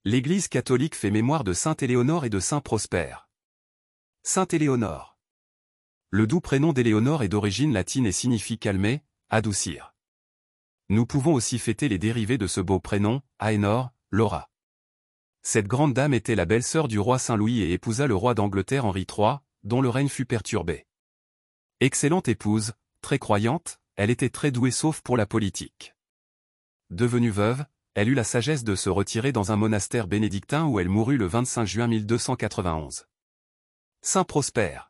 L'Église catholique fait mémoire de sainte Éléonore et de saint Prosper. Sainte Éléonore. Le doux prénom d'Éléonore est d'origine latine et signifie calmer, adoucir. Nous pouvons aussi fêter les dérivés de ce beau prénom, Aénor, Laura. Cette grande dame était la belle-sœur du roi Saint-Louis et épousa le roi d'Angleterre Henri III, dont le règne fut perturbé. Excellente épouse, très croyante, elle était très douée sauf pour la politique. Devenue veuve, elle eut la sagesse de se retirer dans un monastère bénédictin où elle mourut le 25 juin 1291. Saint Prosper.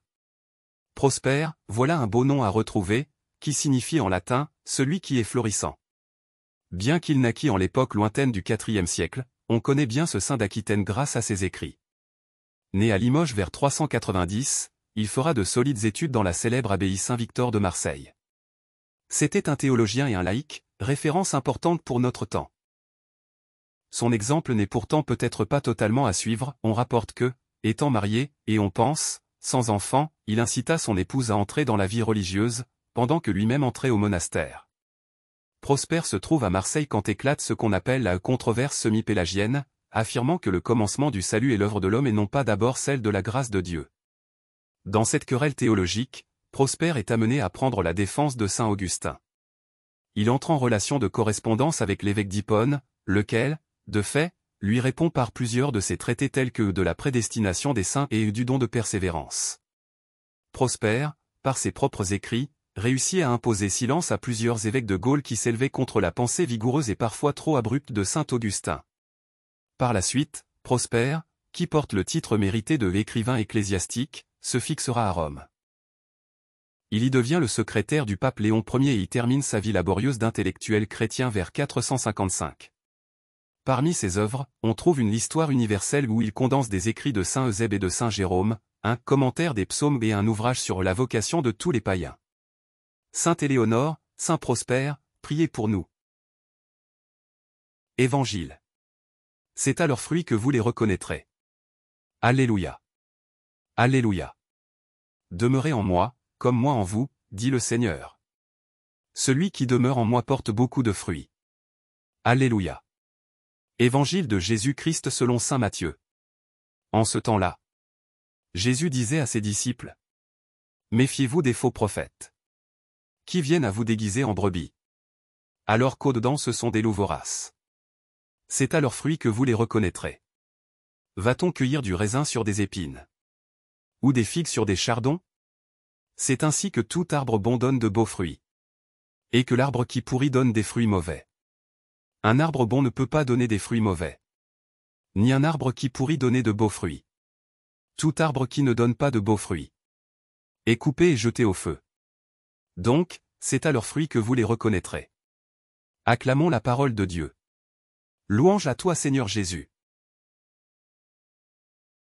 Prosper, voilà un beau nom à retrouver, qui signifie en latin « celui qui est florissant ». Bien qu'il naquît en l'époque lointaine du IVe siècle, on connaît bien ce saint d'Aquitaine grâce à ses écrits. Né à Limoges vers 390, il fera de solides études dans la célèbre abbaye Saint-Victor de Marseille. C'était un théologien et un laïc, référence importante pour notre temps. Son exemple n'est pourtant peut-être pas totalement à suivre, on rapporte que, étant marié, et on pense, sans enfant, il incita son épouse à entrer dans la vie religieuse, pendant que lui-même entrait au monastère. Prosper se trouve à Marseille quand éclate ce qu'on appelle la controverse semi-pélagienne, affirmant que le commencement du salut est l'œuvre de l'homme et non pas d'abord celle de la grâce de Dieu. Dans cette querelle théologique, Prosper est amené à prendre la défense de saint Augustin. Il entre en relation de correspondance avec l'évêque d'Hippone, lequel, de fait, lui répond par plusieurs de ses traités tels que de la prédestination des saints et du don de persévérance. Prosper, par ses propres écrits, réussit à imposer silence à plusieurs évêques de Gaule qui s'élevaient contre la pensée vigoureuse et parfois trop abrupte de saint Augustin. Par la suite, Prosper, qui porte le titre mérité de l'écrivain ecclésiastique, se fixera à Rome. Il y devient le secrétaire du pape Léon Ier et y termine sa vie laborieuse d'intellectuel chrétien vers 455. Parmi ses œuvres, on trouve une histoire universelle où il condense des écrits de saint Eusèbe et de saint Jérôme, un commentaire des psaumes et un ouvrage sur la vocation de tous les païens. Sainte Éléonore, saint Prosper, priez pour nous. Évangile. C'est à leurs fruits que vous les reconnaîtrez. Alléluia. Alléluia. Demeurez en moi, comme moi en vous, dit le Seigneur. Celui qui demeure en moi porte beaucoup de fruits. Alléluia. Évangile de Jésus-Christ selon saint Matthieu. En ce temps-là, Jésus disait à ses disciples: méfiez-vous des faux prophètes, qui viennent à vous déguiser en brebis, alors qu'au-dedans ce sont des loups voraces. C'est à leurs fruits que vous les reconnaîtrez. Va-t-on cueillir du raisin sur des épines? Ou des figues sur des chardons? C'est ainsi que tout arbre bon donne de beaux fruits, et que l'arbre qui pourrit donne des fruits mauvais. Un arbre bon ne peut pas donner des fruits mauvais, ni un arbre qui pourrit donner de beaux fruits. Tout arbre qui ne donne pas de beaux fruits est coupé et jeté au feu. Donc, c'est à leurs fruits que vous les reconnaîtrez. Acclamons la parole de Dieu. Louange à toi Seigneur Jésus.